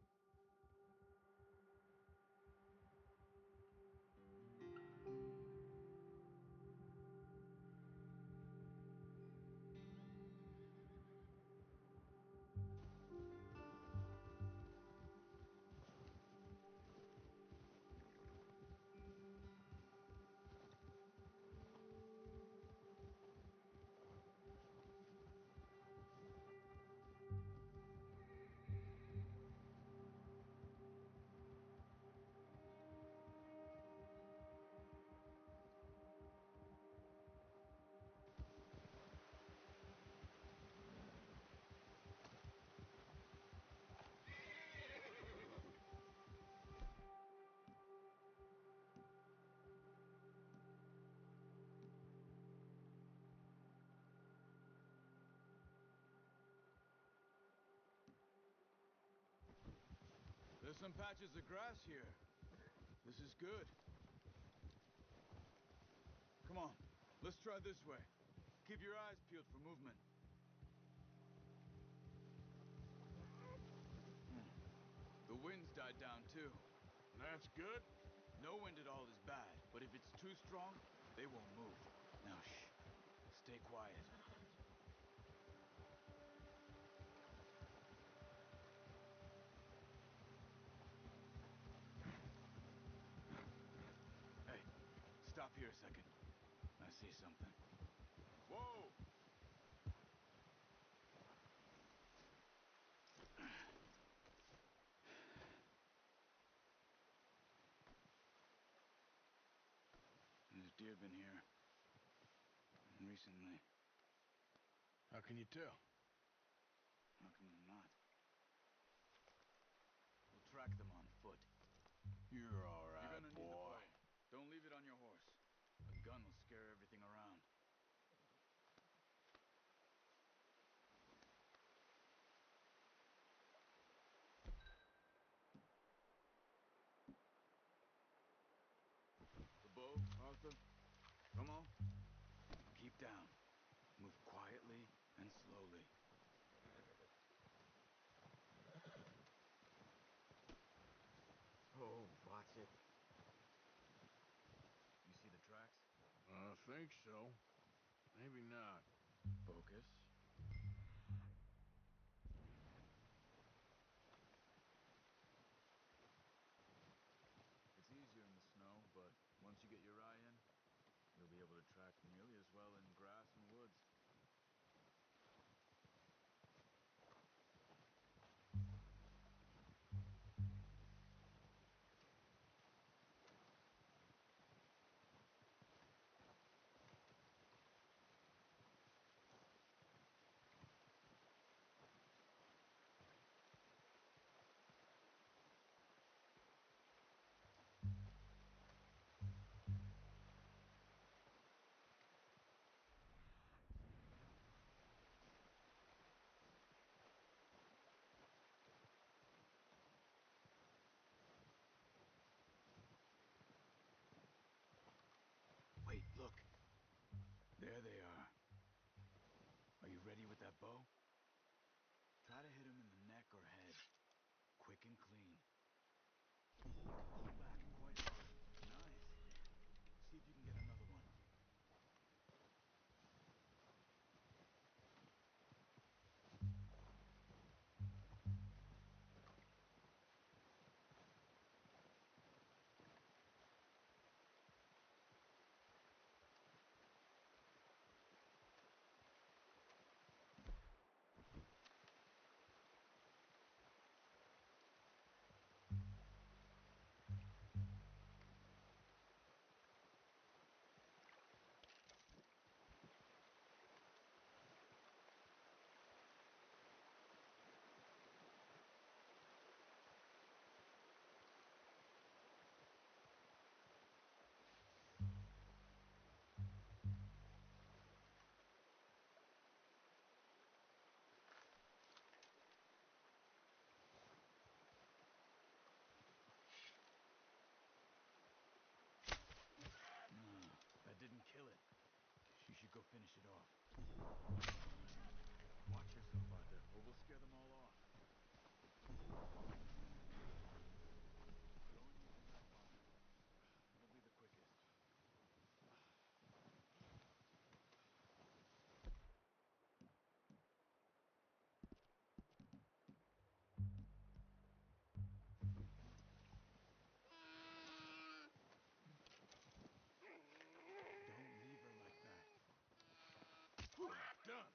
There's some patches of grass here. This is good. Come on, let's try this way. Keep your eyes peeled for movement. The wind's died down too. That's good. No wind at all is bad, but if it's too strong, they won't move. Now shh, stay quiet. Hey, stop here a second. I see something. Whoa! There's deer been here. Recently. How can you tell? How can you not? We'll track them on foot. You're all right, You're gonna need the boy. bow. Don't leave it on your horse. A gun will scare everything around. The bow, Arthur. Come on. Keep down. Move quietly and slowly. Oh, watch it. You see the tracks? I think so. Maybe not. Focus. It's easier in the snow, but once you get your eye in, you'll be able to track nearly as well in grass and woods. Wait, look. There they are. Are you ready with that bow? Try to hit him in the neck or head. Quick and clean. Pull back quite hard. Nice. See if you can get another. finish it off. Watch yourself, Arthur, or we'll scare them all off. Throwing you in that water. That'll be the quickest. Don't leave her like that. Whew, done.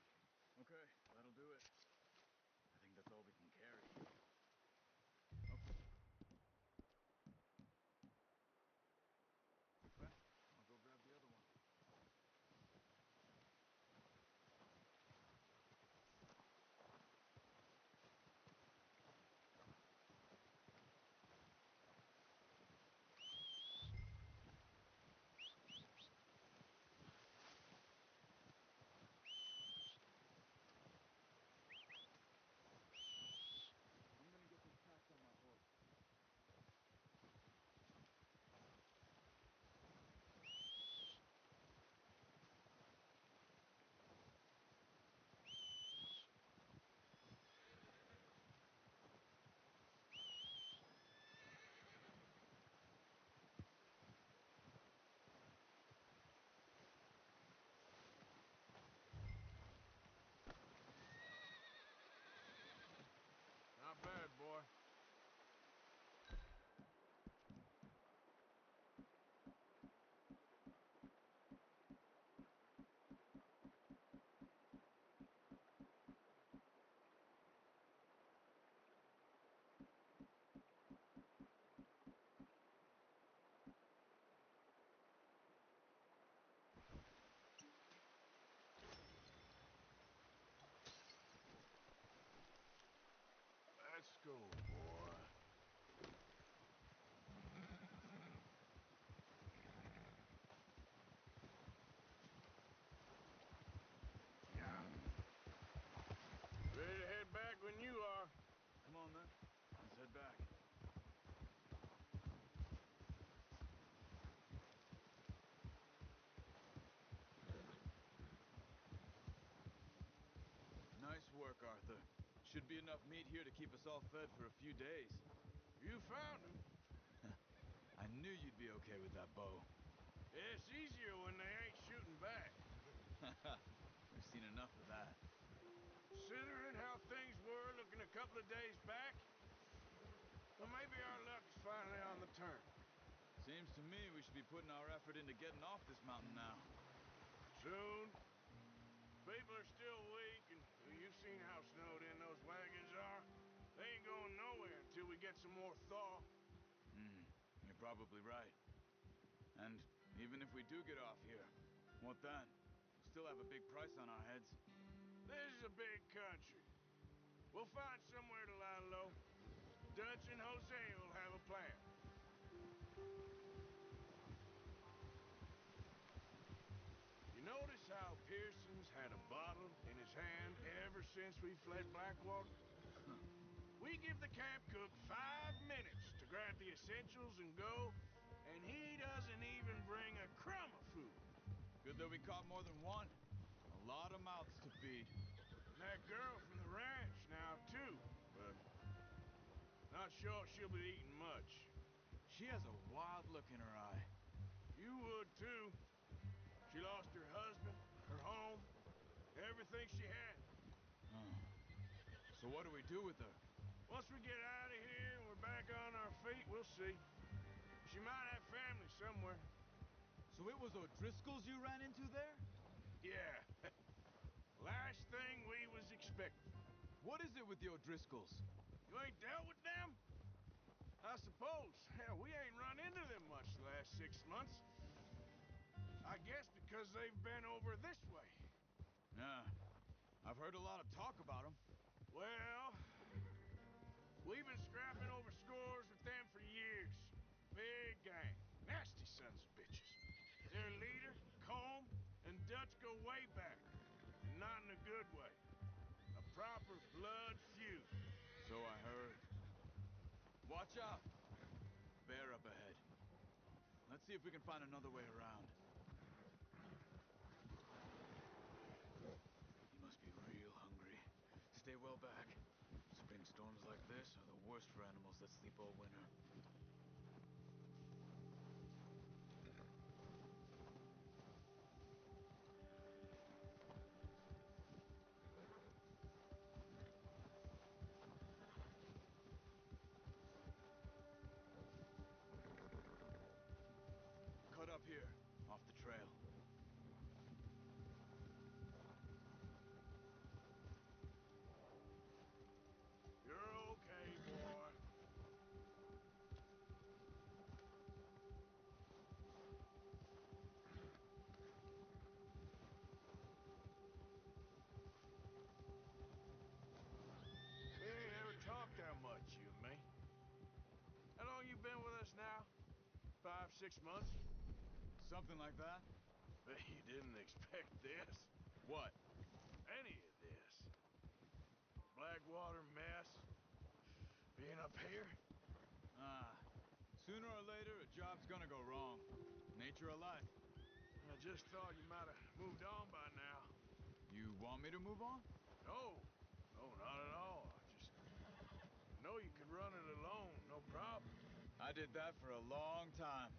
Okay, that'll do it. I think that's all we can carry. Okay. Well, I'll go grab the other one. I'm gonna get these packs on my horse. Not bad, boy. Let's go, boy. Ready to head back when you are. Come on, then. Let's head back. Nice work, Arthur. Should be enough meat here to keep us all fed for a few days. You found him. I knew you'd be okay with that bow. It's easier when they ain't shooting back. We've seen enough of that. Considering how things were looking a couple of days back, well, maybe our luck is finally on the turn. Seems to me we should be putting our effort into getting off this mountain now. Soon. People are still weak, and you've seen how snowed in those wagons are. They ain't going nowhere until we get some more thaw. You're probably right. And even if we do get off here, what then? We'll still have a big price on our heads. This is a big country. We'll find somewhere to lie low. Dutch and Jose will have a plan. You notice how Pearson's had a bottle in his hand ever since we fled Blackwater? We give the camp cook 5 minutes to grab the essentials and go, and he doesn't even bring a crumb of food. Good that we caught more than one. A lot of mouths to feed. And that girl from the ranch now, too, but not sure she'll be eating much. She has a wild look in her eye. You would, too. She lost her husband, her home, everything she had. So what do we do with her? Once we get out of here and we're back on our feet, we'll see. She might have family somewhere. So it was O'Driscoll's you ran into there? Yeah. Last thing we was expecting. What is it with the O'Driscolls? You ain't dealt with them? I suppose. Hell, we ain't run into them much the last 6 months. I guess because they've been over this way. Yeah. I've heard a lot of talk about them. Well, we've been scrapping over scores with them for years. Big gang. Nasty sons of bitches. Their leader, Combe, and Dutch go way back. And not in a good way. A proper blood feud. So I heard. Watch out! Bear up ahead. Let's see if we can find another way around. Let's sleep all winter. Cut up here, off the trail. You're okay, boy. We ain't ever talked that much, you and me. How long you been with us now? 5, 6 months? Something like that. But you didn't expect this. What? Any of this. Blackwater mess. Being up here. Sooner or later, a job's gonna go wrong. Nature of life. I just thought you might have moved on by now. You want me to move on? No. No, not at all. I just know you could run it alone, no problem. I did that for a long time.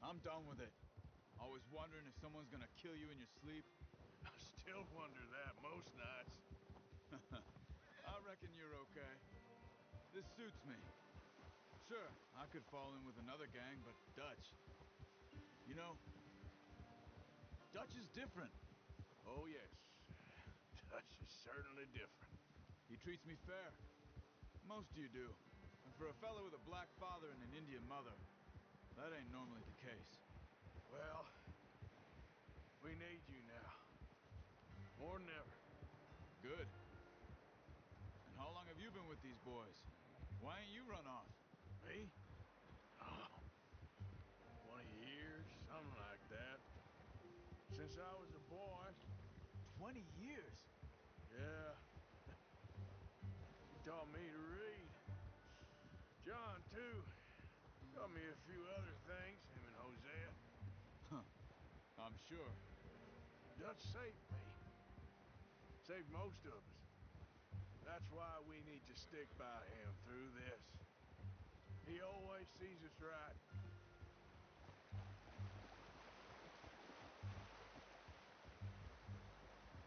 I'm done with it. Always wondering if someone's gonna kill you in your sleep. I still wonder that most nights. I reckon you're okay. This suits me. Sure, I could fall in with another gang, but Dutch... You know, Dutch is different. Oh, yes. Dutch is certainly different. He treats me fair. Most of you do. And for a fella with a black father and an Indian mother, that ain't normally the case. Well, we need you now. More than ever. Good. And how long have you been with these boys? Why ain't you run off? Me? Oh, 20 years, something like that. Since I was a boy. 20 years? Yeah. He taught me to read. John, too. Taught me a few other things, him and Hosea. Huh. I'm sure. Dutch saved me. Saved most of us. That's why we need to stick by him through this. He always sees us right.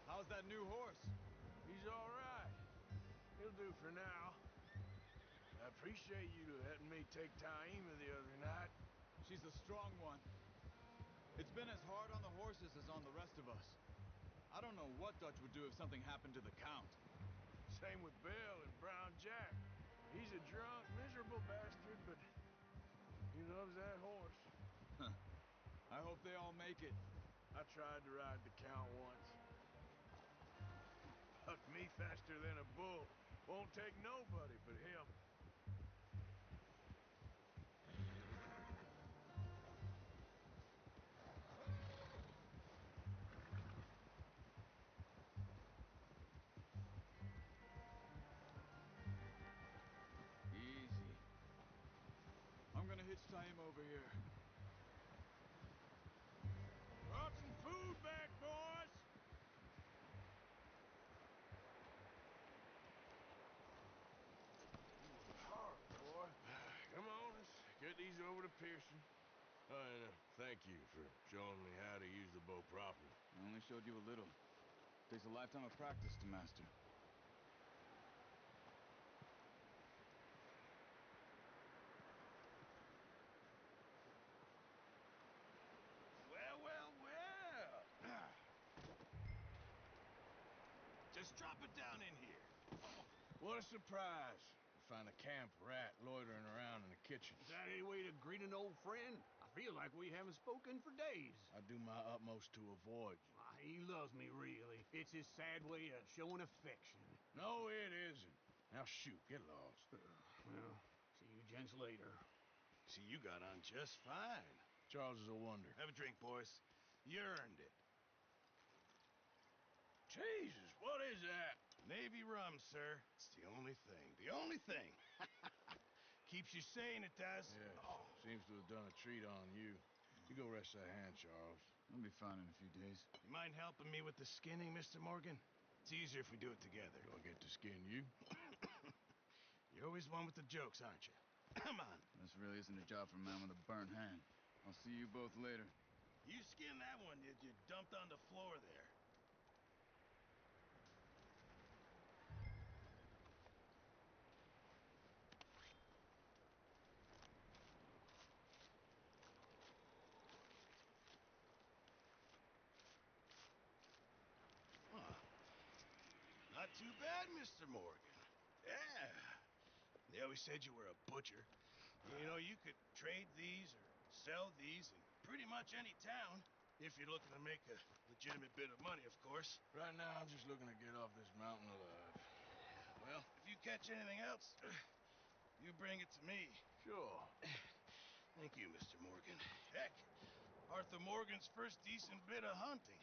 How's that new horse? He's all right. He'll do for now. I appreciate you letting me take Taima the other night. She's a strong one. It's been as hard on the horses as on the rest of us. I don't know what Dutch would do if something happened to the Count. Same with Bill and Brown Jack. He's a drunk, miserable bastard, but he loves that horse. I hope they all make it. I tried to ride the Count once. Bucked me faster than a bull. Won't take nobody but him. Easy. I'm gonna hitch Taima over here. Brought some food back, boys! Hard, boy. Come on, let's get these over to Pearson. And thank you for showing me how to use the bow properly. I only showed you a little. Takes a lifetime of practice to master. Well, well, well. Just drop it down in here. What a surprise. Find a camp rat loitering around in the kitchen. Is that any way to greet an old friend? I feel like we haven't spoken for days. I do my utmost to avoid you. Why, he loves me, really. It's his sad way of showing affection. No, it isn't. Now shoot, get lost. Well, see you gents later. See, you got on just fine. Charles is a wonder. Have a drink, boys. You earned it. Jesus, what is that? Navy rum, sir. It's the only thing. The only thing. Keeps you sane, it does. Yes, seems to have done a treat on you. You go rest that hand, Charles. I'll be fine in a few days. You mind helping me with the skinning, Mr. Morgan? It's easier if we do it together. Do I get to skin you? You're always one with the jokes, aren't you? Come on. This really isn't a job for a man with a burnt hand. I'll see you both later. You skinned that one that you dumped on the floor there. Huh. Not too bad, Mr. Morgan. Yeah. They always said you were a butcher. You know, you could trade these or sell these in pretty much any town. If you're looking to make a legitimate bit of money, of course. Right now, I'm just looking to get off this mountain alive. Well, if you catch anything else, you bring it to me. Sure. Thank you, Mr. Morgan. Heck, Arthur Morgan's first decent bit of hunting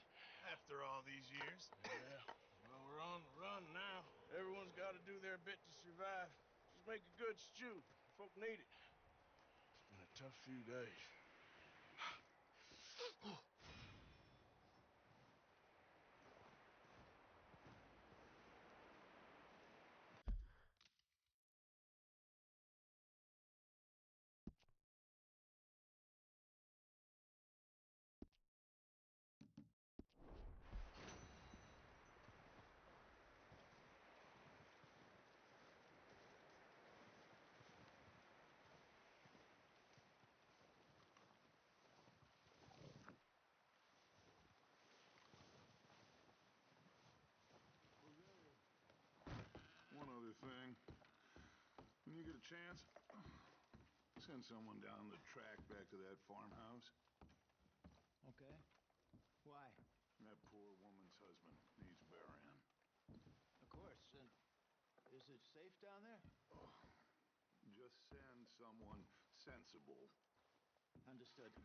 after all these years. Yeah, well, we're on the run now. Everyone's got to do their bit to survive. Just make a good stew. Folk need it. It's been a tough few days. One other thing. When you get a chance, send someone down the track back to that farmhouse. Okay. Why? That poor woman's husband needs burying. Of course. And is it safe down there? Oh, just send someone sensible. Understood.